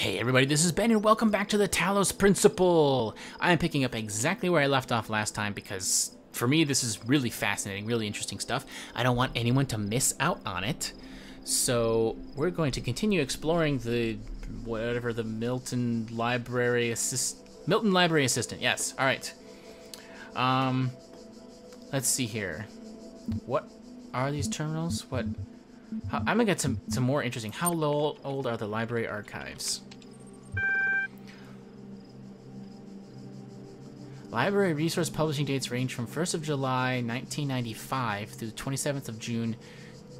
Hey everybody, this is Ben and welcome back to the Talos Principle! I am picking up exactly where I left off last time because, for me, this is really fascinating, really interesting stuff. I don't want anyone to miss out on it. So, we're going to continue exploring the, whatever, the Milton Library Assistant, yes, alright. Let's see here. What are these terminals? I'm gonna get some more interesting. How old are the library archives? Library resource publishing dates range from 1st of July 1995 through the 27th of June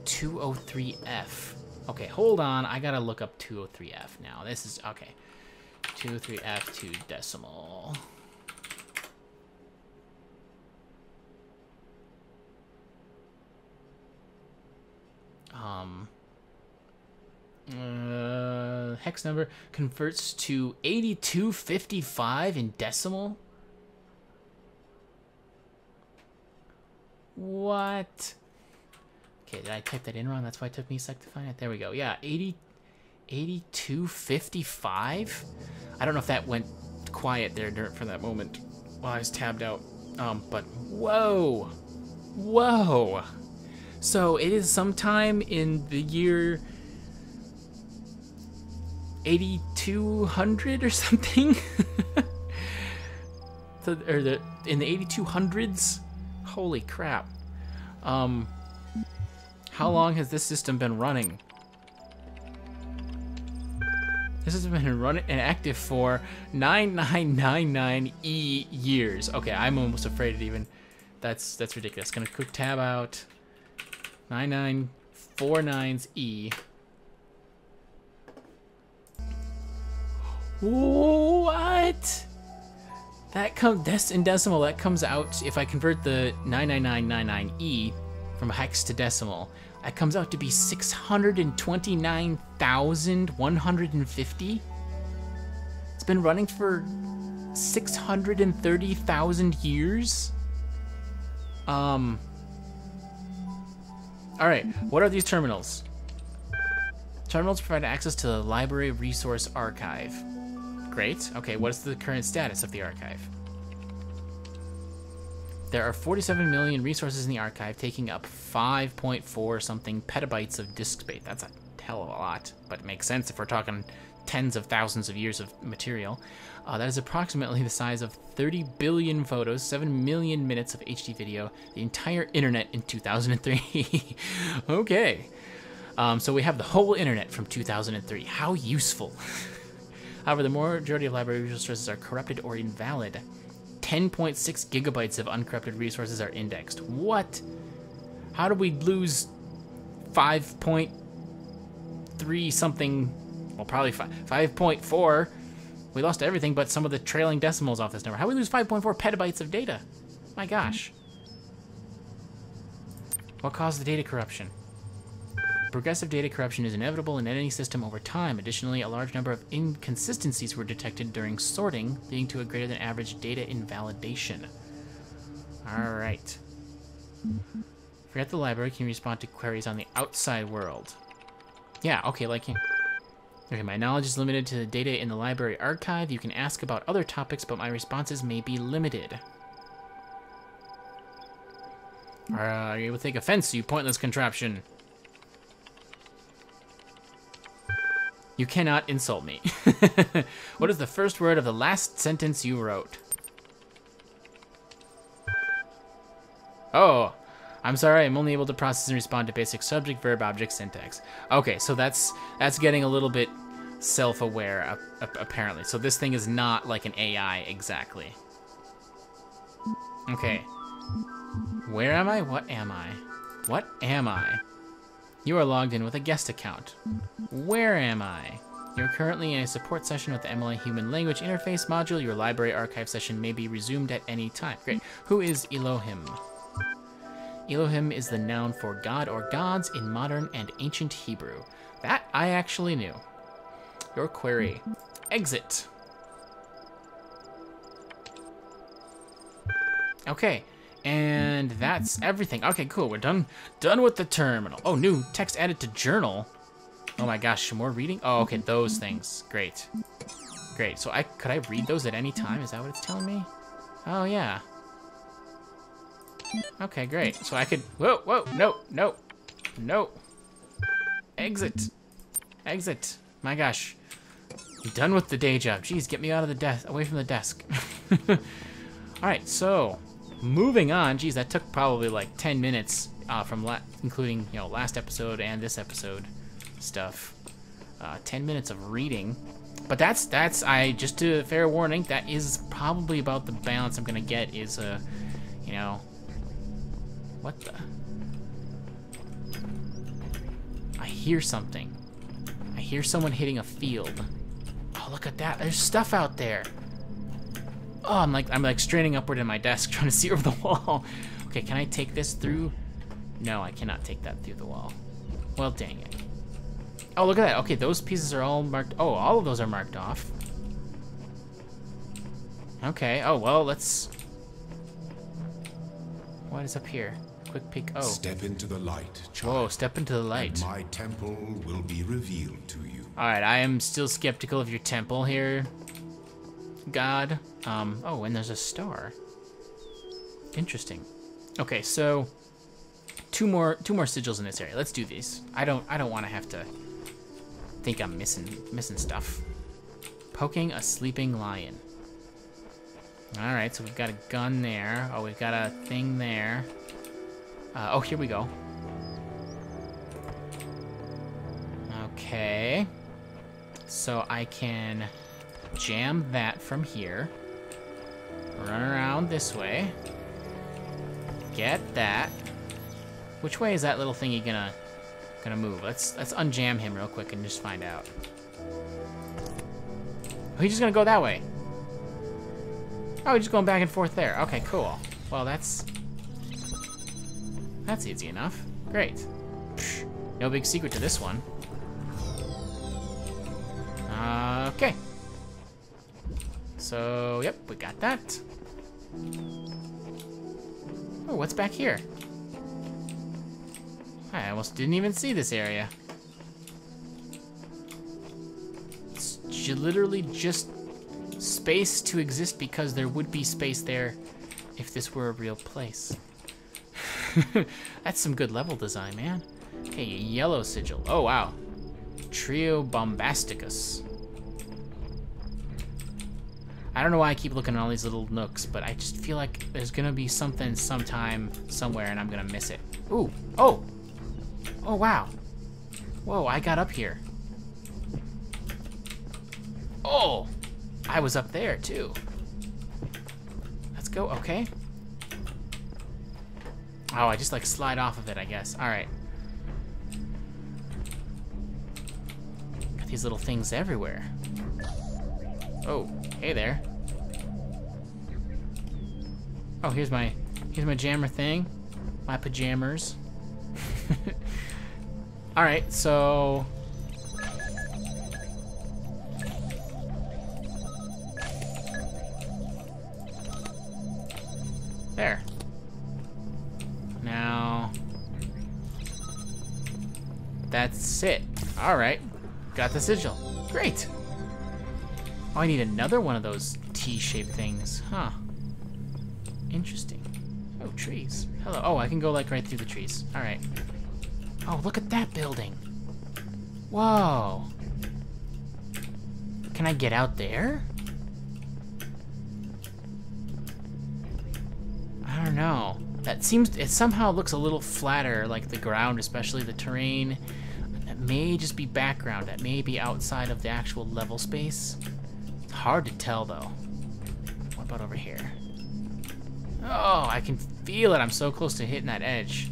203F. Okay, hold on. I gotta look up 203F now. This is okay. 203F to decimal. Hex number converts to 8255 in decimal. What? Okay, did I type that in wrong? That's why it took me a sec to find it. There we go. Yeah, 8255. I don't know if that went quiet there for that moment while I was tabbed out. But whoa, whoa. So it is sometime in the year 8200 or something. In the 8200s. Holy crap. How long has this system been running? This has been running and active for 9999 years. Okay, I'm almost afraid to even. That's ridiculous. Gonna quick tab out. 9949's. What? That comes in decimal. That comes out if I convert the 99999 from hex to decimal. That comes out to be 629,150. It's been running for 630,000 years. All right. What are these terminals? Terminals provide access to the library resource archive. Great. Okay, what is the current status of the archive? There are 47 million resources in the archive, taking up 5.4 something petabytes of disk space. That's a hell of a lot, but it makes sense if we're talking tens of thousands of years of material. That is approximately the size of 30 billion photos, 7 million minutes of HD video, the entire internet in 2003. Okay. So we have the whole internet from 2003. How useful. However, the majority of library resources are corrupted or invalid. 10.6 gigabytes of uncorrupted resources are indexed. What? How do we lose 5.3 something? Well, probably 5.4. We lost everything but some of the trailing decimals off this number. How do we lose 5.4 petabytes of data? My gosh. What caused the data corruption? Progressive data corruption is inevitable in any system over time. Additionally, a large number of inconsistencies were detected during sorting, leading to a greater than average data invalidation. Alright. Forget the library can respond to queries on the outside world. Yeah, okay, like... Okay, my knowledge is limited to the data in the library archive. You can ask about other topics, but my responses may be limited. You will take offense, you pointless contraption. You cannot insult me. What is the first word of the last sentence you wrote? Oh, I'm sorry, I'm only able to process and respond to basic subject, verb, object, syntax. Okay, so that's getting a little bit self-aware, apparently. So this thing is not like an AI exactly. Okay. Where am I? What am I? What am I? You are logged in with a guest account. Where am I? You're currently in a support session with the MLA Human Language Interface module. Your library archive session may be resumed at any time. Great. Who is Elohim? Elohim is the noun for God or gods in modern and ancient Hebrew. That I actually knew. Your query. Exit. Okay. And that's everything. Okay, cool. We're done with the terminal. Oh, new text added to journal. Oh my gosh, some more reading? Oh, okay, those things. Great. Great. So could I read those at any time? Is that what it's telling me? Oh, yeah. Okay, great. So I could... Whoa, whoa, no, no, no. Exit. Exit. My gosh. I'm done with the day job. Jeez, get me out of the desk, away from the desk. All right, so moving on. Jeez, that took probably like 10 minutes from including, you know, last episode and this episode stuff. 10 minutes of reading. But that's just a fair warning, that is probably about the balance I'm gonna get is you know, what the? I hear something. I hear someone hitting a field. Oh, look at that. There's stuff out there. Oh, I'm like straining upward in my desk trying to see over the wall. Okay, can I take this through? No, I cannot take that through the wall. Well, dang it. Oh, look at that. Okay, those pieces are all marked. Oh, all of those are marked off. Okay. Oh, well, let's... What is up here? Quick peek. Oh. Step into the light, child. Whoa, step into the light. And my temple will be revealed to you. All right, I am still skeptical of your temple here, God. Oh, and there's a star. Interesting. Okay, so two more sigils in this area. Let's do these. I don't want to have to think I'm missing stuff. Poking a sleeping lion. All right, so we've got a gun there. Oh, we've got a thing there. Oh, here we go. Okay. So I can jam that from here. Run around this way. Get that. Which way is that little thingy gonna move? Let's unjam him real quick and just find out. Oh, he's just gonna go that way. Oh, he's just going back and forth there. Okay, cool. Well, that's easy enough. Great. Psh, no big secret to this one. Okay. So, yep, we got that. Oh, what's back here? I almost didn't even see this area. It's literally just space to exist because there would be space there if this were a real place. That's some good level design, man. Okay, yellow sigil. Oh, wow. Trio Bombasticus. I don't know why I keep looking at all these little nooks, but I just feel like there's gonna be something sometime, somewhere, and I'm gonna miss it. Ooh, oh! Oh, wow. Whoa, I got up here. Oh! I was up there, too. Let's go, okay. Oh, I just, like, slide off of it, I guess. Alright. Got these little things everywhere. Oh, hey there. Oh, here's my jammer thing. My pajamas. Alright, so... There. Now... That's it. Alright. Got the sigil. Great! Oh, I need another one of those T-shaped things. Huh. Interesting. Oh, trees. Hello. Oh, I can go, like, right through the trees. Alright. Oh, look at that building. Whoa. Can I get out there? I don't know. It somehow looks a little flatter, like the ground, especially the terrain. That may just be background. That may be outside of the actual level space. It's hard to tell, though. What about over here? Oh, I can feel it. I'm so close to hitting that edge.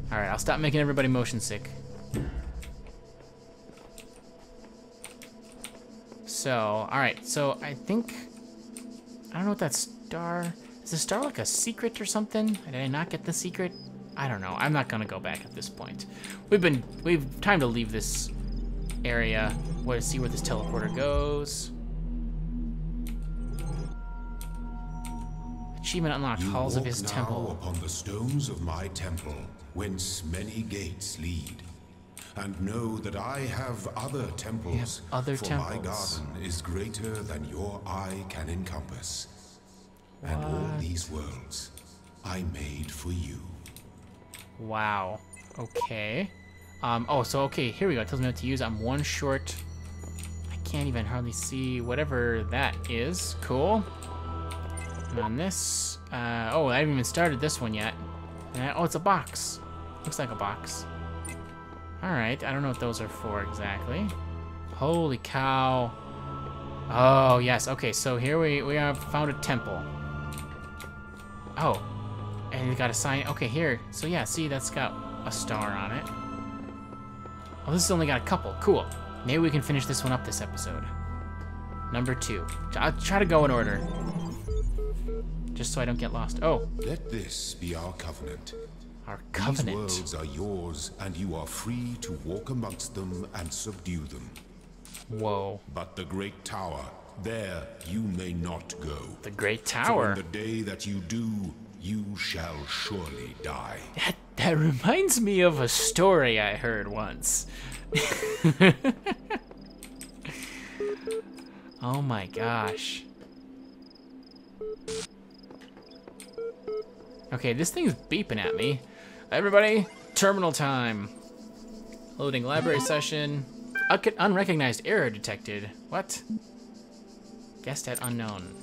All right, I'll stop making everybody motion sick. So, all right. So I think, I don't know what that star, is the star like a secret or something? Did I not get the secret? I don't know. I'm not gonna go back at this point. We've time to leave this area. See where this teleporter goes. Achievement unlocked. Halls of his temple. Upon the stones of my temple, whence many gates lead. and know that I have other temples. other for temples. my garden is greater than your eye can encompass. And all these worlds I made for you. Wow. Okay. Oh, so okay, here we go. It tells me what to use. I'm one short. I can't even hardly see whatever that is. Cool. And on this, oh, I haven't even started this one yet. Oh, it's a box. Looks like a box. All right, I don't know what those are for exactly. Holy cow. Oh, yes. Okay, so here we have found a temple. Oh, and we got a sign. Okay, here. So yeah, see, that's got a star on it. Oh, this has only got a couple. Cool. Maybe we can finish this one up this episode. Number 2. I'll try to go in order. Just so I don't get lost. Oh. Let this be our covenant. Our covenant. These worlds are yours, and you are free to walk amongst them and subdue them. Whoa. But the great tower, there you may not go. The Great For Tower. on the day that you do, you shall surely die. That reminds me of a story I heard once. Oh my gosh. Okay, this thing's beeping at me. Everybody, terminal time. Loading library session. Unrecognized error detected. What? Guessed at unknown.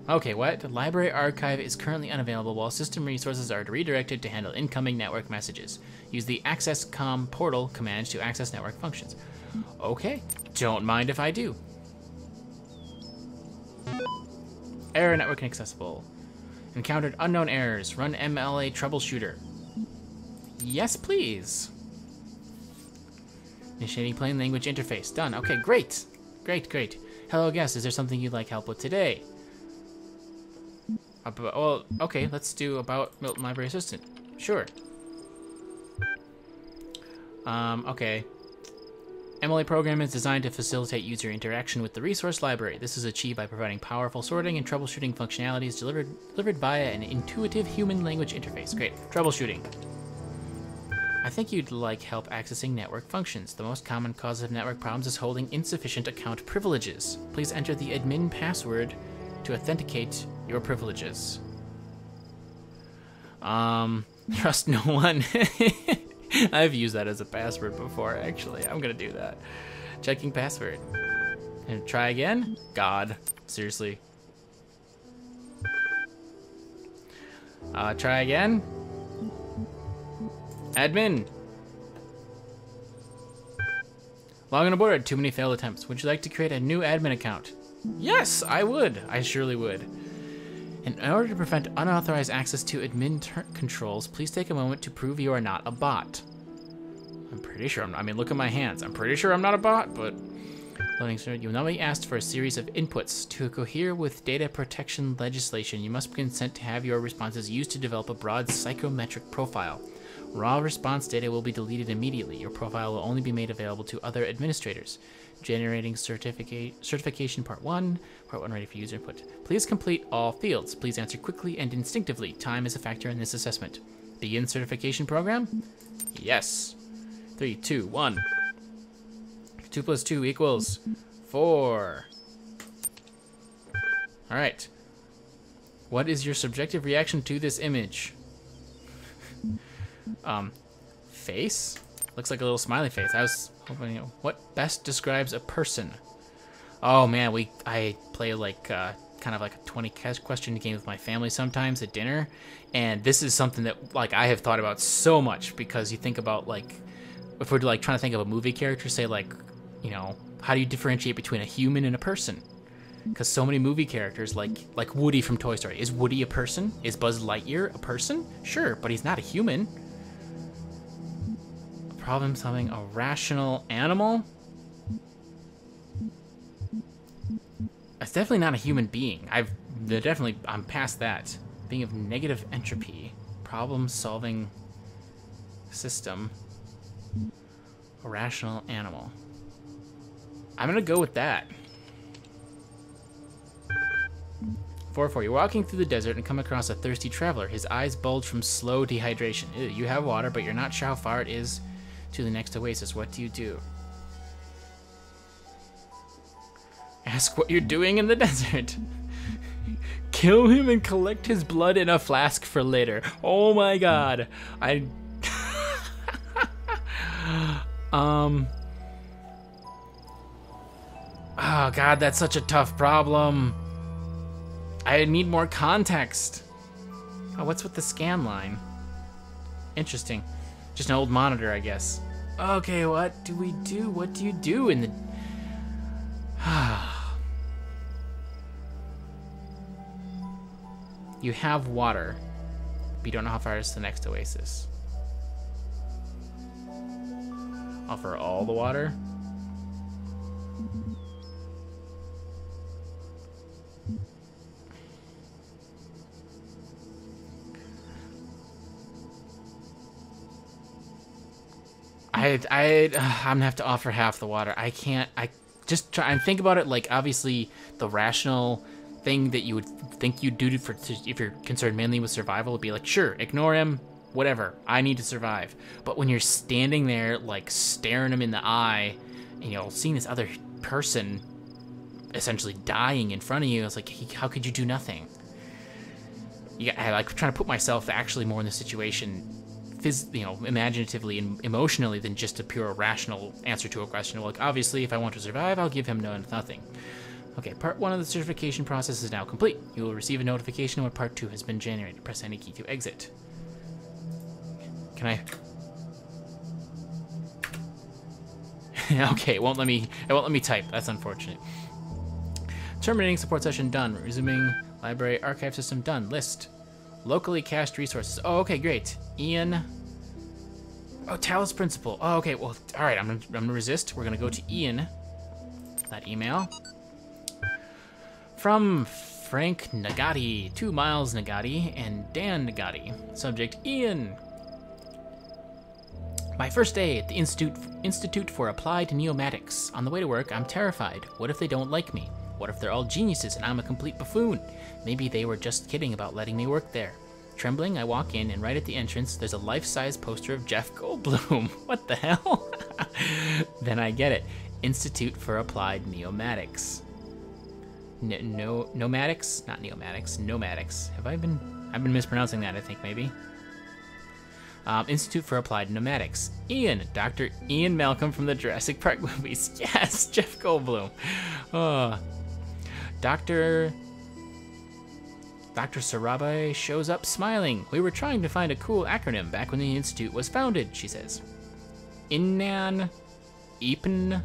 Okay, what? The library archive is currently unavailable while system resources are redirected to handle incoming network messages. Use the access com portal command to access network functions. Okay, don't mind if I do. Error network inaccessible. Encountered unknown errors. Run MLA troubleshooter. Yes, please. Initiating plain language interface. Done. Okay, great. Great. Hello, guest. Is there something you'd like help with today? Well, okay, let's do about Milton Library Assistant. Sure. Okay. MLA program is designed to facilitate user interaction with the resource library. This is achieved by providing powerful sorting and troubleshooting functionalities delivered via an intuitive human language interface. Great. Troubleshooting. I think you'd like help accessing network functions. The most common cause of network problems is holding insufficient account privileges. Please enter the admin password to authenticate your privileges. Trust no one. I've used that as a password before, actually. I'm gonna do that. Checking password. And try again? God. Seriously. Try again. Admin. Login aboard. Too many failed attempts. Would you like to create a new admin account? Yes, I would. I surely would. In order to prevent unauthorized access to admin controls, please take a moment to prove you are not a bot. I'm pretty sure I mean, look at my hands. I'm pretty sure I'm not a bot, but... You will now be asked for a series of inputs. To cohere with data protection legislation, you must consent to have your responses used to develop a broad psychometric profile. Raw response data will be deleted immediately. Your profile will only be made available to other administrators. Generating certification part 1 ready for user input. Please complete all fields. Please answer quickly and instinctively. Time is a factor in this assessment. Begin certification program? Yes. 3, 2, 1. 2 plus 2 equals 4. Alright. What is your subjective reaction to this image? Face? Looks like a little smiley face. I was hoping, what best describes a person? Oh man, I play like kind of like a 20 question game with my family sometimes at dinner, and this is something that like I have thought about so much, because you think about like if we're like trying to think of a movie character, say like, you know, how do you differentiate between a human and a person? Because so many movie characters, like Woody from Toy Story, is Woody a person? Is Buzz Lightyear a person? Sure, but he's not a human. Problem solving, a rational animal? That's definitely not a human being. I'm past that. Being of negative entropy. Problem solving system. A rational animal. I'm gonna go with that. 4-4. You're walking through the desert and come across a thirsty traveler. His eyes bulge from slow dehydration. Ew, you have water, but you're not sure how far it is to the next oasis. What do you do? Ask what you're doing in the desert. Kill him and collect his blood in a flask for later. Oh my god. Oh god, that's such a tough problem. I need more context. Oh, what's with the scan line? Interesting. Just an old monitor, I guess. Okay, what do we do? What do you do in the... You have water, but you don't know how far it is to the next oasis. Offer all the water? I'm gonna have to offer half the water. I just try and think about it like obviously the rational thing that you would think you'd do if you're concerned mainly with survival would be like, sure, ignore him, whatever, I need to survive. But when you're standing there like staring him in the eye and you know seeing this other person essentially dying in front of you, it's like, how could you do nothing? I like trying to put myself actually more in the situation, imaginatively and emotionally than just a pure rational answer to a question. Like, obviously, if I want to survive, I'll give him nothing. Okay, part 1 of the certification process is now complete. You will receive a notification when part 2 has been generated. Press any key to exit. Can I? Okay, it won't let me type. That's unfortunate. Terminating support session done. Resuming library archive system done. List. Locally cached resources. Oh, okay, great. Ian. Oh, Talos Principle. Oh, okay. Well, all right. I'm gonna resist. We're gonna go to Ian. That email from Frank Nagati, 2 Miles Nagati, and Dan Nagati. Subject: Ian. My first day at the Institute for Applied Neomatics. On the way to work, I'm terrified. What if they don't like me? What if they're all geniuses and I'm a complete buffoon? Maybe they were just kidding about letting me work there. Trembling, I walk in, and right at the entrance, there's a life-size poster of Jeff Goldblum. What the hell? Then I get it. Institute for Applied Neomatics. Nomadics? Not neomatics. Nomadics. I've been mispronouncing that, I think, maybe. Institute for Applied Pneumatics. Ian, Dr. Ian Malcolm from the Jurassic Park movies. Yes, Jeff Goldblum. Dr. Sarabai shows up smiling. We were trying to find a cool acronym back when the Institute was founded, she says. Innan, Ipn,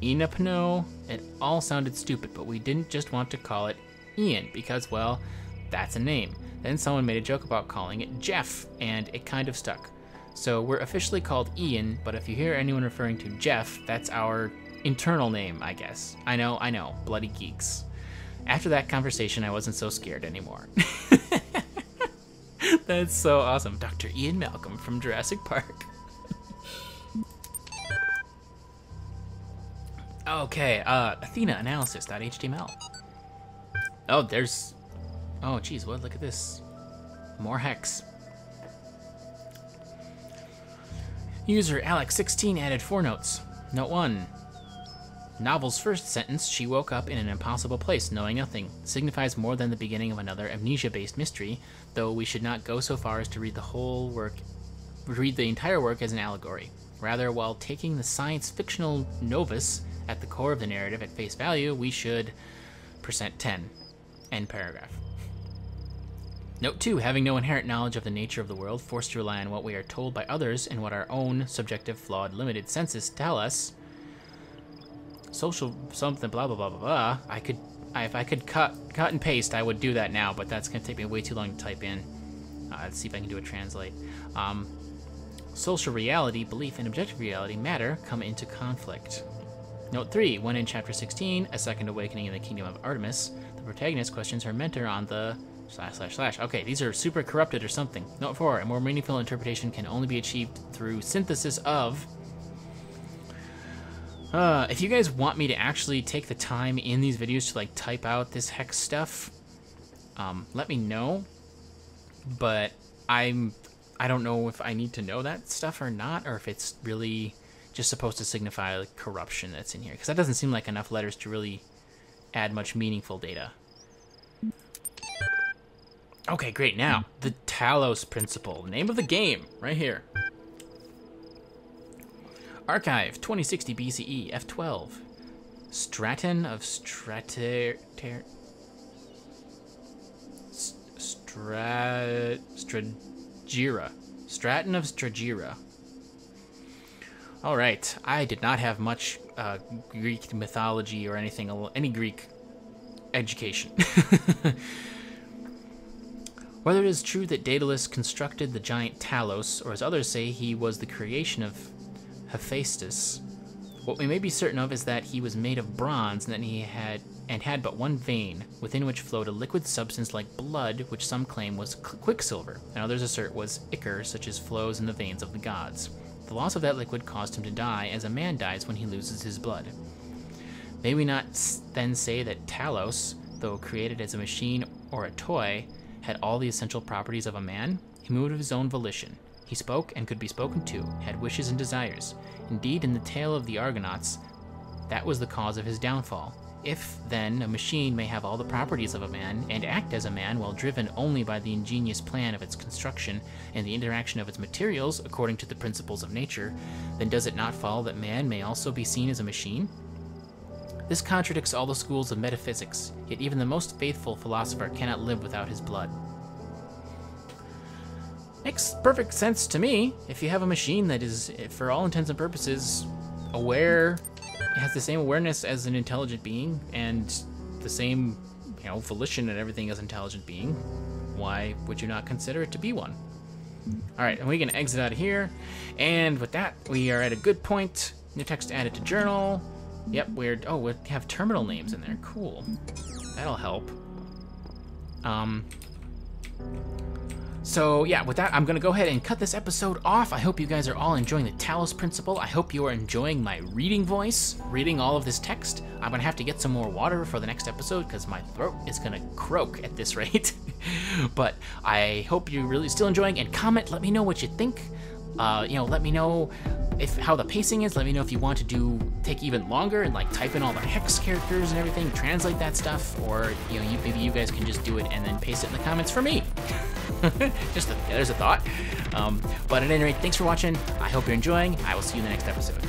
Inapno. It all sounded stupid, but we didn't just want to call it Ian because, well, that's a name. Then someone made a joke about calling it Jeff, and it kind of stuck. So we're officially called Ian, but if you hear anyone referring to Jeff, that's our internal name, I guess. I know, bloody geeks. After that conversation, I wasn't so scared anymore. That's so awesome. Dr. Ian Malcolm from Jurassic Park. Okay, Athena analysis.html. Oh, there's... Oh, geez, what? Look at this. More hex. User Alex16 added 4 notes. Note 1. Novel's first sentence, she woke up in an impossible place, knowing nothing, signifies more than the beginning of another amnesia-based mystery, though we should not go so far as to read the entire work as an allegory. Rather, while taking the science-fictional novice at the core of the narrative at face value, we should %10. End paragraph. Note 2, having no inherent knowledge of the nature of the world, forced to rely on what we are told by others and what our own subjective, flawed, limited senses tell us. Social something, blah, blah, blah, blah, blah. If I could cut and paste, I would do that now, but that's going to take me way too long to type in. Let's see if I can do a translate. Social reality, belief, and objective reality, matter, come into conflict. Note 3, when in Chapter 16, A Second Awakening in the Kingdom of Artemis, the protagonist questions her mentor on the... ///. Okay, these are super corrupted or something. Note 4, a more meaningful interpretation can only be achieved through synthesis of... if you guys want me to actually take the time in these videos to, like, type out this hex stuff, let me know. But I don't know if I need to know that stuff or not, or if it's really just supposed to signify like corruption that's in here, because that doesn't seem like enough letters to really add much meaningful data. Okay, great. Now, the Talos Principle, name of the game, right here. Archive, 2060 BCE, F12. Straton of Stragira. Straton of Stragira. All right, I did not have much Greek mythology or anything, any Greek education. Whether it is true that Daedalus constructed the giant Talos, or as others say, he was the creation of Hephaestus, what we may be certain of is that he was made of bronze and that he had but one vein, within which flowed a liquid substance like blood, which some claim was quicksilver, and others assert was ichor, such as flows in the veins of the gods. The loss of that liquid caused him to die, as a man dies when he loses his blood. May we not then say that Talos, though created as a machine or a toy, had all the essential properties of a man? He moved of his own volition. He spoke and could be spoken to, had wishes and desires. Indeed, in the tale of the Argonauts, that was the cause of his downfall. If, then, a machine may have all the properties of a man, and act as a man while driven only by the ingenious plan of its construction and the interaction of its materials according to the principles of nature, then does it not follow that man may also be seen as a machine? This contradicts all the schools of metaphysics, yet even the most faithful philosopher cannot live without his blood. Makes perfect sense to me. If you have a machine that is, for all intents and purposes, aware, it has the same awareness as an intelligent being, and the same, volition and everything as an intelligent being, why would you not consider it to be one? All right, and we can exit out of here, and with that, we are at a good point. New text added to journal. Yep, weird. Oh, we have terminal names in there. Cool. That'll help. So yeah, with that, I'm gonna go ahead and cut this episode off. I hope you guys are all enjoying the Talos Principle. I hope you are enjoying my reading voice, reading all of this text. I'm gonna have to get some more water for the next episode because my throat is gonna croak at this rate. But I hope you're really still enjoying, and comment, let me know what you think. Let me know how the pacing is. Let me know if you want to take even longer and like type in all the hex characters and everything, translate that stuff, or maybe you guys can just do it and then paste it in the comments for me. There's a thought. But at any rate, thanks for watching. I hope you're enjoying. I will see you in the next episode.